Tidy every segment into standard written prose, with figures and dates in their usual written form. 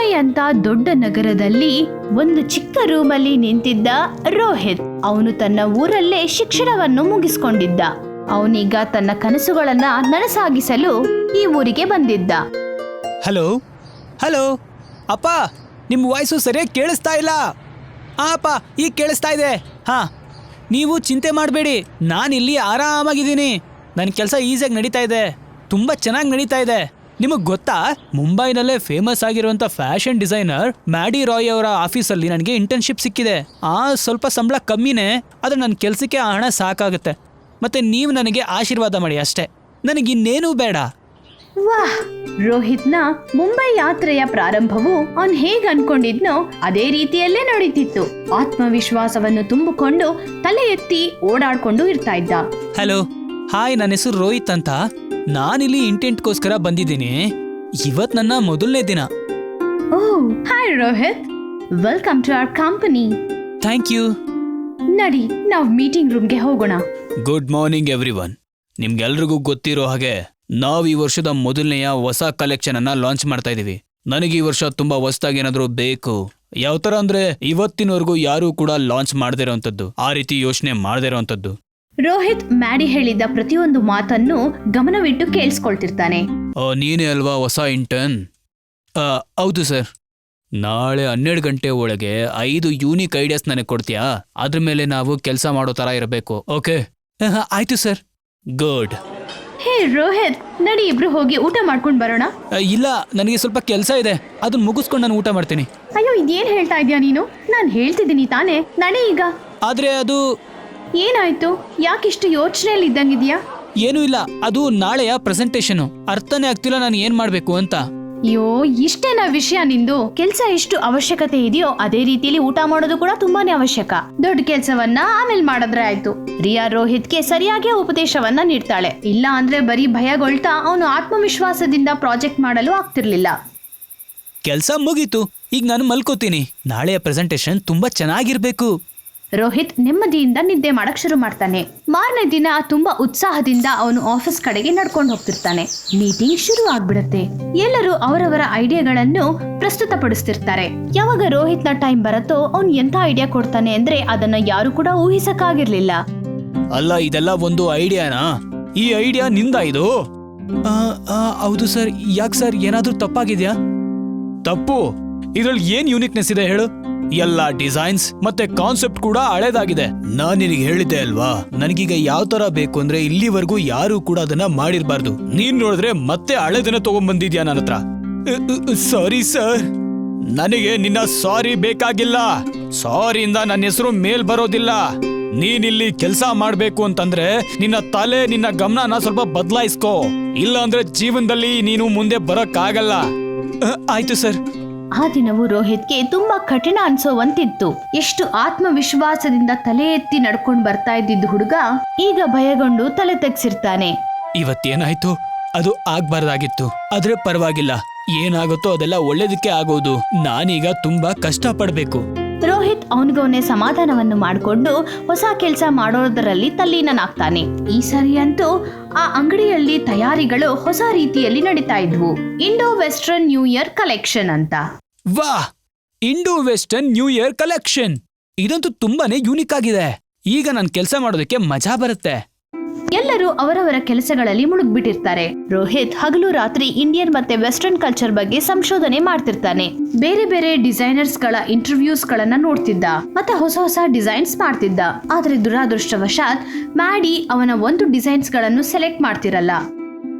ಮುಂಬೈ ಅಂತ ದೊಡ್ಡ ನಗರದಲ್ಲಿ ಒಂದು ಚಿಕ್ಕ ರೂಮಲ್ಲಿ ನಿಂತಿದ್ದ ರೋಹಿತ್. ಅವನು ತನ್ನ ಊರಲ್ಲೇ ಶಿಕ್ಷಣವನ್ನು ಮುಗಿಸ್ಕೊಂಡಿದ್ದ. ಅವನೀಗ ತನ್ನ ಕನಸುಗಳನ್ನ ನನಸಾಗಿಸಲು ಈ ಊರಿಗೆ ಬಂದಿದ್ದ. ಹಲೋ ಹಲೋ ಅಪ್ಪ, ನಿಮ್ಮ ವಾಯ್ಸು ಸರಿಯಾಗಿ ಕೇಳಿಸ್ತಾ ಇಲ್ಲ. ಅಪ್ಪ, ಈಗ ಕೇಳಿಸ್ತಾ ಇದೆ. ಹಾ, ನೀವು ಚಿಂತೆ ಮಾಡಬೇಡಿ, ನಾನಿಲ್ಲಿ ಆರಾಮಾಗಿದ್ದೀನಿ. ನನ್ನ ಕೆಲಸ ಈಸಿಯಾಗಿ ನಡೀತಾ ಇದೆ, ತುಂಬ ಚೆನ್ನಾಗಿ ನಡೀತಾ ಇದೆ. ನಿಮಗೆ ಗೊತ್ತಾ, ಮುಂಬೈನಲ್ಲೇ ಫೇಮಸ್ ಆಗಿರುವಂಥ ಫ್ಯಾಷನ್ ಡಿಸೈನರ್ ಮ್ಯಾಡಿ ರಾಯ್ ಅವರ ಆಫೀಸಲ್ಲಿ ನನಗೆ ಇಂಟರ್ನ್ಶಿಪ್ ಸಿಕ್ಕಿದೆ. ಸ್ವಲ್ಪ ಸಂಬಳ ಕಮ್ಮಿನೇ, ಆದರೆ ನನ್ನ ಕೆಲಸಕ್ಕೆ ಆ ಹಣ ಸಾಕಾಗುತ್ತೆ. ಮತ್ತು ನೀವು ನನಗೆ ಆಶೀರ್ವಾದ ಮಾಡಿ ಅಷ್ಟೇ, ನನಗಿನ್ನೇನೂ ಬೇಡ. ವಾಹ್, ರೋಹಿತ್ನ ಮುಂಬೈ ಯಾತ್ರೆಯ ಪ್ರಾರಂಭವು ಅವನ್ ಹೇಗ್ ಅನ್ಕೊಂಡಿದ್ನೋ ಅದೇ ರೀತಿಯಲ್ಲೇ ನಡೀತಿತ್ತು. ಆತ್ಮವಿಶ್ವಾಸವನ್ನು ತುಂಬಿಕೊಂಡು ತಲೆ ಎತ್ತಿ ಓಡಾಡ್ಕೊಂಡು ಇರ್ತಾ ಇದ್ದ. ಹಲೋ, ಹಾಯ್, ನನ್ನ ಹೆಸರು ರೋಹಿತ್ ಅಂತ. ನಾನಿಲ್ಲಿ ಇಂಟೆಂಟ್ಗೋಸ್ಕರ ಬಂದಿದ್ದೀನಿ. ಇವತ್ತು ನನ್ನ ಮೊದಲನೇ ದಿನ. Oh, hi Rohit, welcome to our company. Thank you. ನಡಿ, ನಾವು ಮೀಟಿಂಗ್ ರೂಮ್ಗೆ ಹೋಗೋಣ. Good morning everyone. ನಿಮ್ಗೆಲ್ರಿಗೂ ಗೊತ್ತಿರೋ ಹಾಗೆ ನಾವು ಈ ವರ್ಷದ ಮೊದಲನೆಯ ಹೊಸ ಕಲೆಕ್ಷನ್ ಅನ್ನ ಲಾಂಚ್ ಮಾಡ್ತಾ ಇದೀವಿ. ನನಗೆ ಈ ವರ್ಷ ತುಂಬಾ ಹೊಸದಾಗಿ ಏನಾದರೂ ಬೇಕು. ಯಾವ ತರ ಅಂದ್ರೆ, ಇವತ್ತಿನವರೆಗೂ ಯಾರೂ ಕೂಡ ಲಾಂಚ್ ಮಾಡದೇ ಇರೋಂಥದ್ದು, ಆ ರೀತಿ ಯೋಚನೆ ಮಾಡದೇ ಇರೋಂಥದ್ದು. ರೋಹಿತ್ ಮ್ಯಾಡಿ ಹೇಳಿದ್ದ ಪ್ರತಿಯೊಂದು ಮಾತನ್ನು ಗಮನವಿಟ್ಟು ಕೇಳಿಸ್ಕೊಳ್ತಿರ್ತಾನೆ. ನೀನೇ ಅಲ್ವಾ ಹೊಸ ಇಂಟರ್ನ್? ಹೌದು ಸರ್. ನಾಳೆ 12 ಗಂಟೆ ಒಳಗೆ 5 ಯೂನಿಕ್ ಐಡಿಯಾಸ್ ನನಗೆ ಕೊಡ್ತೀಯಾ? ಅದ್ರ ಮೇಲೆ ನಾವು ಕೆಲಸ ಮಾಡೋ ತರ ಇರಬೇಕು. ಓಕೆ? ಆಯ್ತು ಸರ್. ಗುಡ್. ಹೇ ರೋಹಿತ್, ನಡಿ ಇಬ್ರು ಹೋಗಿ ಊಟ ಮಾಡ್ಕೊಂಡು ಬರೋಣ. ಇಲ್ಲ, ನನಗೆ ಸ್ವಲ್ಪ ಕೆಲಸ ಇದೆ, ಅದನ್ನ ಮುಗಿಸ್ಕೊಂಡು ನಾನು ಊಟ ಮಾಡ್ತೀನಿ. ಅಯ್ಯೋ, ಇದೇನ್ ಹೇಳ್ತಾ ಇದೀಯ ನೀನು? ನಾನು ಹೇಳ್ತಿದ್ದೀನಿ ತಾನೇ, ನಡಿ ಈಗ. ಆದ್ರೆ ಅದು ಏನಾಯ್ತು? ಯಾಕಿಷ್ಟು ಯೋಚನೆಯಲ್ಲಿ ಇದ್ದಂಗಿದ್ಯಾ? ಏನೂ ಇಲ್ಲ, ಅದು ನಾಳೆಯ ಪ್ರೆಸೆಂಟೇಷನ್. ಅರ್ಥನೇ ಆಗ್ತಿಲ್ಲ ನಾನು ಏನ್ ಮಾಡ್ಬೇಕು ಅಂತ. ಅಯ್ಯೋ, ಇಷ್ಟೇನಾ ವಿಷಯ ನಿಂದು? ಕೆಲ್ಸ ಎಷ್ಟು ಅವಶ್ಯಕತೆ ಇದೆಯೋ ಅದೇ ರೀತಿಯಲ್ಲಿ ಊಟ ಮಾಡೋದು ಕೂಡ ತುಂಬಾನೇ ಅವಶ್ಯಕ. ದೊಡ್ಡ ಕೆಲ್ಸವನ್ನ ಆಮೇಲೆ ಮಾಡಿದ್ರೆ ಆಯ್ತು. ರಿಯಾ ರೋಹಿತ್ಗೆ ಸರಿಯಾಗಿ ಉಪದೇಶವನ್ನ ನೀಡ್ತಾಳೆ. ಇಲ್ಲ ಅಂದ್ರೆ ಬರೀ ಭಯಗೊಳ್ತಾ ಅವನು ಆತ್ಮವಿಶ್ವಾಸದಿಂದ ಪ್ರಾಜೆಕ್ಟ್ ಮಾಡಲು ಆಗ್ತಿರ್ಲಿಲ್ಲ. ಕೆಲ್ಸ ಮುಗೀತು, ಈಗ ನಾನು ಮಲ್ಕೋತೀನಿ. ನಾಳೆಯ ಪ್ರೆಸೆಂಟೇಷನ್ ತುಂಬಾ ಚೆನ್ನಾಗಿರ್ಬೇಕು. ರೋಹಿತ್ ನೆಮ್ಮದಿಯಿಂದ ನಿದ್ದೆ ಮಾಡಕ್ ಶುರು ಮಾಡ್ತಾನೆ. ಮಾರನೇ ದಿನ ತುಂಬಾ ಉತ್ಸಾಹದಿಂದ ಅವನು ಆಫೀಸ್ ಕಡೆಗೆ ನಡ್ಕೊಂಡು ಹೋಗ್ತಿರ್ತಾನೆ. ಮೀಟಿಂಗ್ ಶುರು ಆಗ್ಬಿಡತ್ತೆ. ಎಲ್ಲರೂ ಅವರವರ ಐಡಿಯಾಗಳನ್ನು ಪ್ರಸ್ತುತಪಡಿಸ್ತಿರ್ತಾರೆ. ಯಾವಾಗ ರೋಹಿತ್ನ ಟೈಮ್ ಬರತ್ತೋ ಅವನು ಎಂತ ಐಡಿಯಾ ಕೊಡ್ತಾನೆ ಅಂದ್ರೆ ಅದನ್ನ ಯಾರು ಕೂಡ ಊಹಿಸಕ್ಕಾಗಿರ್ಲಿಲ್ಲ. ಅಲ್ಲ, ಇದೆಲ್ಲ ಒಂದು ಐಡಿಯಾನಾ? ಈ ಐಡಿಯಾ ನಿಂದ ಇದು? ಹೌದು ಸರ್. ಯಾಕೆ ಸರ್, ಏನಾದ್ರೂ ತಪ್ಪಾಗಿದ್ಯಾ? ತಪ್ಪು? ಇದ್ರಲ್ಲಿ ಏನ್ ಯೂನಿಕ್ನೆಸ್ ಇದೆ ಹೇಳು? ಎಲ್ಲ ಡಿಸೈನ್ಸ್ ಮತ್ತೆ ಕಾನ್ಸೆಪ್ಟ್ ಕೂಡ ಹಳೇದಾಗಿದೆ. ನಾನ್ ನಿನಗೆ ಹೇಳಿದ್ದೆ ಅಲ್ವಾ, ನನಗೀಗ ಯಾವ ತರ ಬೇಕು ಅಂದ್ರೆ ಇಲ್ಲಿವರೆಗೂ ಯಾರು ಕೂಡ ಅದನ್ನ ಮಾಡಿರ್ಬಾರ್ದು. ನೀನ್ ನೋಡಿದ್ರೆ ಮತ್ತೆ ಹಳೇದನ್ನ ತಗೊಂಡ್ಬಂದಿದ್ಯಾ ನನ್ನ ಹತ್ರ. ಸಾರಿ ಸರ್, ನನಗೆ ನಿನ್ನ ಸಾರಿ ಬೇಕಾಗಿಲ್ಲ. ಸಾರಿಯಿಂದ ನನ್ನ ಹೆಸರು ಮೇಲ್ ಬರೋದಿಲ್ಲ. ನೀನಿಲ್ಲಿ ಕೆಲಸ ಮಾಡ್ಬೇಕು ಅಂತಂದ್ರೆ ನಿನ್ನ ತಲೆ, ನಿನ್ನ ಗಮನನ ಸ್ವಲ್ಪ ಬದಲಾಯಿಸ್ಕೋ. ಇಲ್ಲ ಅಂದ್ರೆ ಜೀವನದಲ್ಲಿ ನೀನು ಮುಂದೆ ಬರಕ್ಕಾಗಲ್ಲ. ಆಯ್ತು ಸರ್. ಆ ದಿನವು ರೋಹಿತ್ಗೆ ತುಂಬಾ ಕಠಿಣ ಅನ್ಸೋವಂತಿತ್ತು. ಎಷ್ಟು ಆತ್ಮವಿಶ್ವಾಸದಿಂದ ತಲೆ ಎತ್ತಿ ನಡ್ಕೊಂಡು ಬರ್ತಾ ಇದ್ದಿದ್ದು ಹುಡುಗ ಈಗ ಭಯಗೊಂಡು ತಲೆ ತೆಗ್ಸಿರ್ತಾನೆ. ಇವತ್ತೇನಾಯ್ತು? ಅದು ಆಗ್ಬಾರ್ದಾಗಿತ್ತು. ಆದ್ರೆ ಪರವಾಗಿಲ್ಲ, ಏನಾಗುತ್ತೋ ಅದೆಲ್ಲ ಒಳ್ಳೇದಕ್ಕೆ ಆಗೋದು. ನಾನೀಗ ತುಂಬಾ ಕಷ್ಟ ಪಡ್ಬೇಕು. ರೋಹಿತ್ ಅವನಿಗವನೇ ಸಮಾಧಾನವನ್ನು ಮಾಡಿಕೊಂಡು ಹೊಸ ಕೆಲಸ ಮಾಡೋದರಲ್ಲಿ ತಲ್ಲೀನನಾಗ್ತಾನೆ. ಈ ಸರಿ ಅಂತೂ ಆ ಅಂಗಡಿಯಲ್ಲಿ ತಯಾರಿಗಳು ಹೊಸ ರೀತಿಯಲ್ಲಿ ನಡೀತಾ ಇದ್ವು. Indo western new year collection ಅಂತ. ವಾಹ್, Indo western new year collection! ಇದಂತೂ ತುಂಬಾನೇ ಯೂನಿಕ್ ಆಗಿದೆ. ಈಗ ನಾನು ಕೆಲಸ ಮಾಡೋದಕ್ಕೆ ಮಜಾ ಬರುತ್ತೆ. ಎಲ್ಲರೂ ಅವರವರ ಕೆಲಸಗಳಲ್ಲಿ ಮುಳುಗ್ಬಿಟ್ಟಿರ್ತಾರೆ. ರೋಹಿತ್ ಹಗಲು ರಾತ್ರಿ ಇಂಡಿಯನ್ ಮತ್ತೆ ವೆಸ್ಟರ್ನ್ ಕಲ್ಚರ್ ಬಗ್ಗೆ ಸಂಶೋಧನೆ ಮಾಡ್ತಿರ್ತಾನೆ. ಬೇರೆ ಬೇರೆ ಡಿಸೈನರ್ಸ್ ಗಳ ಇಂಟರ್ವ್ಯೂಸ್ ಗಳನ್ನ ನೋಡ್ತಿದ್ದ ಮತ್ತೆ ಹೊಸ ಹೊಸ ಡಿಸೈನ್ಸ್ ಮಾಡ್ತಿದ್ದ. ಆದ್ರೆ ದುರಾದೃಷ್ಟವಶಾತ್ ಮ್ಯಾಡಿ ಅವನ ಒಂದು ಡಿಸೈನ್ಸ್ ಗಳನ್ನು ಸೆಲೆಕ್ಟ್ ಮಾಡ್ತಿರಲ್ಲ.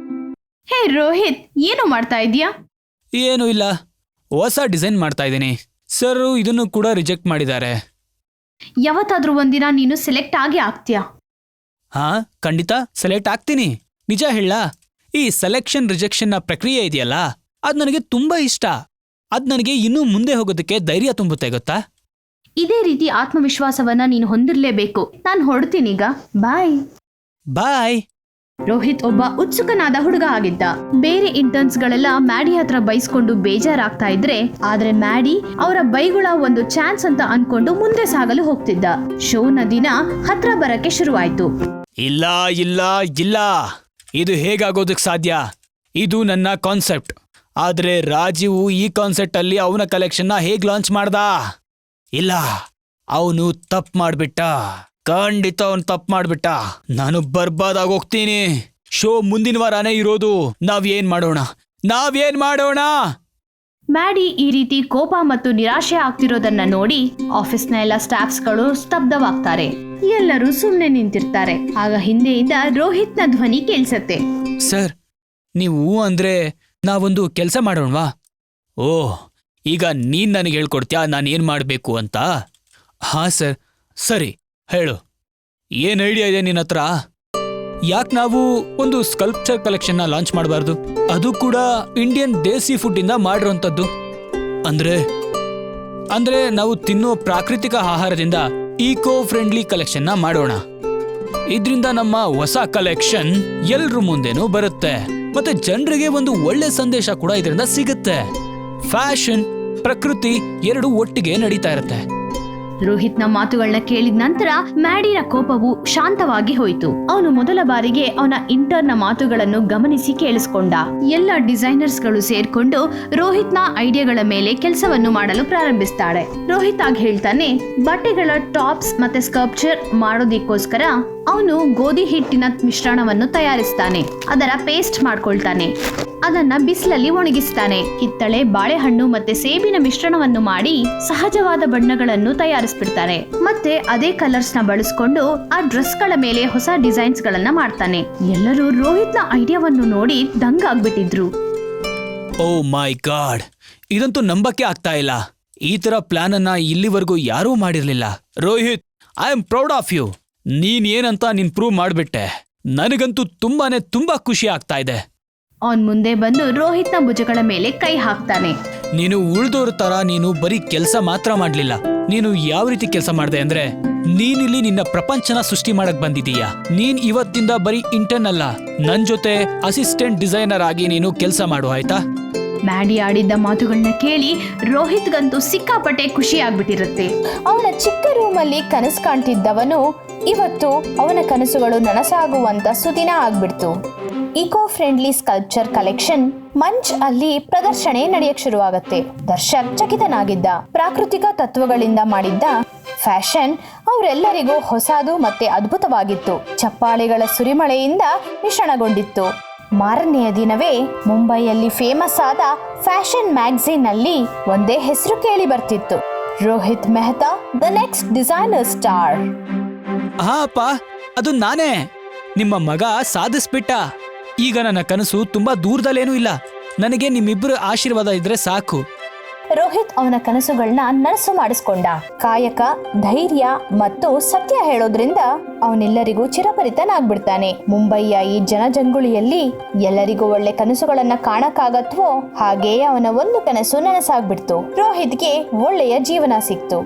ಹೇ ರೋಹಿತ್, ಏನು ಮಾಡ್ತಾ ಇದೀಯಾ? ಏನು ಇಲ್ಲ, ಹೊಸ ಡಿಸೈನ್ ಮಾಡ್ತಾ ಇದ್ದೀನಿ. ಸರ್ ಇದನ್ನು ಕೂಡ ರಿಜೆಕ್ಟ್ ಮಾಡಿದ್ದಾರೆ. ಯಾವತ್ತಾದ್ರೂ ಒಂದಿನ ನೀನು ಸೆಲೆಕ್ಟ್ ಆಗಿ ಆಗ್ತೀಯಾ? ಹಾ, ಖಂಡಿತ ಸೆಲೆಕ್ಟ್ ಆಗ್ತೀನಿ. ನಿಜ ಹೇಳ, ಈ ಸೆಲೆಕ್ಷನ್ ರಿಜೆಕ್ಷನ್ ನ ಪ್ರಕ್ರಿಯೆ ಇದೆಯಲ್ಲ, ಅದ್ ನನಗೆ ತುಂಬಾ ಇಷ್ಟ. ಅದ್ ನನಗೆ ಇನ್ನೂ ಮುಂದೆ ಹೋಗೋದಕ್ಕೆ ಧೈರ್ಯ ತುಂಬುತ್ತೆ, ಗೊತ್ತಾ? ಇದೇ ರೀತಿ ಆತ್ಮವಿಶ್ವಾಸವನ್ನ ನೀನು ಹೊಂದಿರ್ಲೇಬೇಕು. ನಾನು ಹೊರಡ್ತೀನೀಗ. ಬಾಯ್ ಬಾಯ್. ರೋಹಿತ್ ಒಬ್ಬ ಉತ್ಸುಕನಾದ ಹುಡುಗ ಆಗಿದ್ದ. ಬೇರೆ ಇಂಟರ್ನ್ಸ್ ಗಳೆಲ್ಲ ಮ್ಯಾಡಿ ಹತ್ರ ಬೈಸ್ಕೊಂಡು ಬೇಜಾರಾಗ್ತಾ ಇದ್ರೆ, ಆದ್ರೆ ಮ್ಯಾಡಿ ಅವರ ಬೈಗುಳ ಒಂದು ಚಾನ್ಸ್ ಅಂತ ಅನ್ಕೊಂಡು ಮುಂದೆ ಸಾಗಲು ಹೋಗ್ತಿದ್ದ. ಶೋನ ದಿನ ಹತ್ರ ಬರಕ್ಕೆ ಶುರುವಾಯ್ತು. ಇಲ್ಲ ಇಲ್ಲ ಇಲ್ಲ, ಇದು ಹೇಗಾಗೋದಕ್ ಸಾಧ್ಯ? ಇದು ನನ್ನ ಕಾನ್ಸೆಪ್ಟ್. ಆದ್ರೆ ರಾಜೀವ್ ಈ ಕಾನ್ಸೆಪ್ಟ್ ಅಲ್ಲಿ ಅವನ ಕಲೆಕ್ಷನ್ ಹೇಗ್ ಲಾಂಚ್ ಮಾಡ್ದ? ಇಲ್ಲ, ಅವನು ತಪ್ಪು ಮಾಡ್ಬಿಟ್ಟ. ಖಂಡಿತ ಅವನು ತಪ್ಪು ಮಾಡ್ಬಿಟ್ಟ. ನಾನು ಬರ್ಬಾದಾಗಿ ಹೋಗ್ತೀನಿ. ಶೋ ಮುಂದಿನ ವಾರನೇ ಇರೋದು. ನಾವೇನ್ ಮಾಡೋಣ? ಮ್ಯಾಡಿ ಈ ರೀತಿ ಕೋಪ ಮತ್ತು ನಿರಾಶೆ ಆಗ್ತಿರೋದನ್ನ ನೋಡಿ ಆಫೀಸ್ನ ಎಲ್ಲ ಸ್ಟಾಫ್ಸ್ಗಳು ಸ್ತಬ್ಧವಾಗ್ತಾರೆ. ಎಲ್ಲರೂ ಸುಮ್ಮನೆ ನಿಂತಿರ್ತಾರೆ. ಆಗ ಹಿಂದೆಯಿಂದ ರೋಹಿತ್ನ ಧ್ವನಿ ಕೇಳಿಸತ್ತೆ. ಸರ್, ನೀವು ಅಂದ್ರೆ ನಾವೊಂದು ಕೆಲಸ ಮಾಡೋಣವಾ? ಓಹ್, ಈಗ ನೀನ್ ನನಗೆ ಹೇಳ್ಕೊಡ್ತೀಯಾ ನಾನು ಏನ್ ಮಾಡ್ಬೇಕು ಅಂತ? ಹಾ ಸರ್. ಸರಿ, ಹೇಳು, ಏನ್ ಐಡಿಯಾ ಇದೆ ನಿನ್ನ ಹತ್ರ? ಯಾಕೆ ನಾವು ಒಂದು ಸ್ಕಲ್ಪ್ಚರ್ ಕಲೆಕ್ಷನ್ ಲಾಂಚ್ ಮಾಡಬಾರ್ದು? ಅದು ಕೂಡ ಇಂಡಿಯನ್ ದೇಸಿ ಫುಡ್ ಇಂದ ಮಾಡಿರೋಂಥದ್ದು. ಅಂದ್ರೆ ನಾವು ತಿನ್ನೋ ಪ್ರಾಕೃತಿಕ ಆಹಾರದಿಂದ ಈಕೋ ಫ್ರೆಂಡ್ಲಿ ಕಲೆಕ್ಷನ್ ಮಾಡೋಣ. ಇದ್ರಿಂದ ನಮ್ಮ ಹೊಸ ಕಲೆಕ್ಷನ್ ಎಲ್ರ ಮುಂದೆನೂ ಬರುತ್ತೆ. ಮತ್ತೆ ಜನರಿಗೆ ಒಂದು ಒಳ್ಳೆ ಸಂದೇಶ ಕೂಡ ಇದರಿಂದ ಸಿಗುತ್ತೆ. ಫ್ಯಾಷನ್, ಪ್ರಕೃತಿ ಎರಡು ಒಟ್ಟಿಗೆ ನಡೀತಾ ಇರುತ್ತೆ. ರೋಹಿತ್ನ ಮಾತುಗಳನ್ನ ಕೇಳಿದ ನಂತರ ಮ್ಯಾಡಿನ ಕೋಪವು ಶಾಂತವಾಗಿ ಹೋಯಿತು. ಅವನು ಮೊದಲ ಬಾರಿಗೆ ಅವನ ಇಂಟರ್ನ ಮಾತುಗಳನ್ನು ಗಮನಿಸಿ ಕೇಳಿಸ್ಕೊಂಡ. ಎಲ್ಲ ಡಿಸೈನರ್ಸ್ಗಳು ಸೇರ್ಕೊಂಡು ರೋಹಿತ್ನ ಐಡಿಯಾಗಳ ಮೇಲೆ ಕೆಲಸವನ್ನು ಮಾಡಲು ಪ್ರಾರಂಭಿಸ್ತಾಳೆ. ರೋಹಿತ್ ಆಗ ಹೇಳ್ತಾನೆ, ಬಟ್ಟೆಗಳ ಟಾಪ್ಸ್ ಮತ್ತೆ ಸ್ಕಲ್ಪ್ಚರ್ ಮಾಡೋದಕ್ಕೋಸ್ಕರ ಅವನು ಗೋಧಿ ಹಿಟ್ಟಿನ ಮಿಶ್ರಣವನ್ನು ತಯಾರಿಸ್ತಾನೆ. ಅದರ ಪೇಸ್ಟ್ ಮಾಡ್ಕೊಳ್ತಾನೆ. ಅದನ್ನ ಬಿಸಿಲಲ್ಲಿ ಒಣಗಿಸ್ತಾನೆ. ಕಿತ್ತಳೆ, ಬಾಳೆಹಣ್ಣು ಮತ್ತೆ ಸೇಬಿನ ಮಿಶ್ರಣವನ್ನು ಮಾಡಿ ಸಹಜವಾದ ಬಣ್ಣಗಳನ್ನು ತಯಾರಿಸ್ಬಿಡ್ತಾನೆ. ಮತ್ತೆ ಅದೇ ಕಲರ್ಸ್ ನ ಬಳಸ್ಕೊಂಡು ಆ ಡ್ರೆಸ್ ಗಳ ಮೇಲೆ ಹೊಸ ಡಿಸೈನ್ಸ್ ಗಳನ್ನ ಮಾಡ್ತಾನೆ. ಎಲ್ಲರೂ ರೋಹಿತ್ನ ಐಡಿಯಾವನ್ನು ನೋಡಿ ದಂಗಾಗ್ಬಿಟ್ಟಿದ್ರು. ಓ ಮೈ ಗಾಡ್, ಇದಂತೂ ನಂಬಕ್ಕೆ ಆಗ್ತಾ ಇಲ್ಲ. ಈ ತರ ಪ್ಲಾನ್ ಅನ್ನ ಇಲ್ಲಿವರೆಗೂ ಯಾರೂ ಮಾಡಿರ್ಲಿಲ್ಲ. Rohit, I am proud of you. ನೀನ್ ಏನಂತ ನೀನ್ ಪ್ರೂವ್ ಮಾಡ್ಬಿಟ್ಟೆ. ನನಗಂತೂ ತುಂಬಾ ಖುಷಿ ಆಗ್ತಾ ಇದೆ. ಅವನ್ ಮುಂದೆ ಬಂದು ರೋಹಿತ್ನ ಭುಜಗಳ ಮೇಲೆ ಕೈ ಹಾಕ್ತಾನೆ. ನೀನು ಉಳ್ದೋರ್ ತರ ನೀನು ಬರೀ ಕೆಲಸ ಮಾತ್ರ ಮಾಡ್ಲಿಲ್ಲ. ನೀನು ಯಾವ ರೀತಿ ಕೆಲಸ ಮಾಡ್ದೆ ಅಂದ್ರೆ, ನೀನಿಲ್ಲಿ ನಿನ್ನ ಪ್ರಪಂಚನ ಸೃಷ್ಟಿ ಮಾಡಕ್ ಬಂದಿದೀಯಾ. ನೀನ್ ಇವತ್ತಿಂದ ಬರೀ ಇಂಟರ್ನ್ ಅಲ್ಲ, ನನ್ ಜೊತೆ ಅಸಿಸ್ಟೆಂಟ್ ಡಿಸೈನರ್ ಆಗಿ ನೀನು ಕೆಲಸ ಮಾಡು, ಆಯ್ತಾ? ಮ್ಯಾಡಿ ಆಡಿದ್ದ ಮಾತುಗಳನ್ನ ಕೇಳಿ ರೋಹಿತ್ಗಂತೂ ಸಿಕ್ಕಾಪಟ್ಟೆ ಖುಷಿ ಆಗ್ಬಿಟ್ಟಿರುತ್ತೆ. ಅವನ ಚಿಕ್ಕ ರೂಮಲ್ಲಿ ಕನಸು ಕಾಣ್ತಿದ್ದವನು ಇವತ್ತು ಅವನ ಕನಸುಗಳು ನನಸಾಗುವಂತ ಸುದಿನ ಆಗ್ಬಿಡ್ತು. ಇಕೋ ಫ್ರೆಂಡ್ಲಿ ಸ್ಕಲ್ಪ್ಚರ್ ಕಲೆಕ್ಷನ್ ಮಂಚ್ ಅಲ್ಲಿ ಪ್ರದರ್ಶನೆ ನಡೆಯಕ್ ಶುರುವಾಗತ್ತೆ. ದರ್ಶಕ್ ಚಕಿತನಾಗಿದ್ದ. ಪ್ರಾಕೃತಿಕ ತತ್ವಗಳಿಂದ ಮಾಡಿದ್ದ ಫ್ಯಾಷನ್ ಅವರೆಲ್ಲರಿಗೂ ಹೊಸದು ಮತ್ತೆ ಅದ್ಭುತವಾಗಿತ್ತು. ಚಪ್ಪಾಳೆಗಳ ಸುರಿಮಳೆಯಿಂದ ಮಿಶ್ರಣಗೊಂಡಿತ್ತು. ಮಾರನೆಯ ದಿನವೇ ಮುಂಬೈಯಲ್ಲಿ ಫೇಮಸ್ ಆದ ಫ್ಯಾಷನ್ ಮ್ಯಾಗಝೀನ್ ನಲ್ಲಿ ಒಂದೇ ಹೆಸರು ಕೇಳಿ ಬರ್ತಿತ್ತು, Rohit Mehta the next designer star. ಹಾ ಅಪ್ಪ, ಅದು ನಾನೇ. ನಿಮ್ಮ ಮಗ ಸಾಧಿಸ್ಬಿಟ್ಟ. ಈಗ ನನ್ನ ಕನಸು ತುಂಬಾ ದೂರದಲ್ಲೇನೂ ಇಲ್ಲ. ನನಗೆ ನಿಮ್ಮಿಬ್ಬರ ಆಶೀರ್ವಾದ ಇದ್ರೆ ಸಾಕು. ರೋಹಿತ್ ಅವನ ಕನಸುಗಳನ್ನ ನನಸು ಮಾಡಿಸ್ಕೊಂಡ. ಕಾಯಕ, ಧೈರ್ಯ ಮತ್ತು ಸತ್ಯ ಹೇಳೋದ್ರಿಂದ ಅವನೆಲ್ಲರಿಗೂ ಚಿರಪರಿತನಾಗ್ಬಿಡ್ತಾನೆ. ಮುಂಬೈಯ ಈ ಜನಜಂಗುಳಿಯಲ್ಲಿ ಎಲ್ಲರಿಗೂ ಒಳ್ಳೆ ಕನಸುಗಳನ್ನ ಕಾಣಕ್ಕಾಗತ್ವೋ ಹಾಗೇ ಅವನ ಒಂದು ಕನಸು ನನಸಾಗ್ಬಿಡ್ತು. ರೋಹಿತ್ಗೆ ಒಳ್ಳೆಯ ಜೀವನ ಸಿಕ್ತು.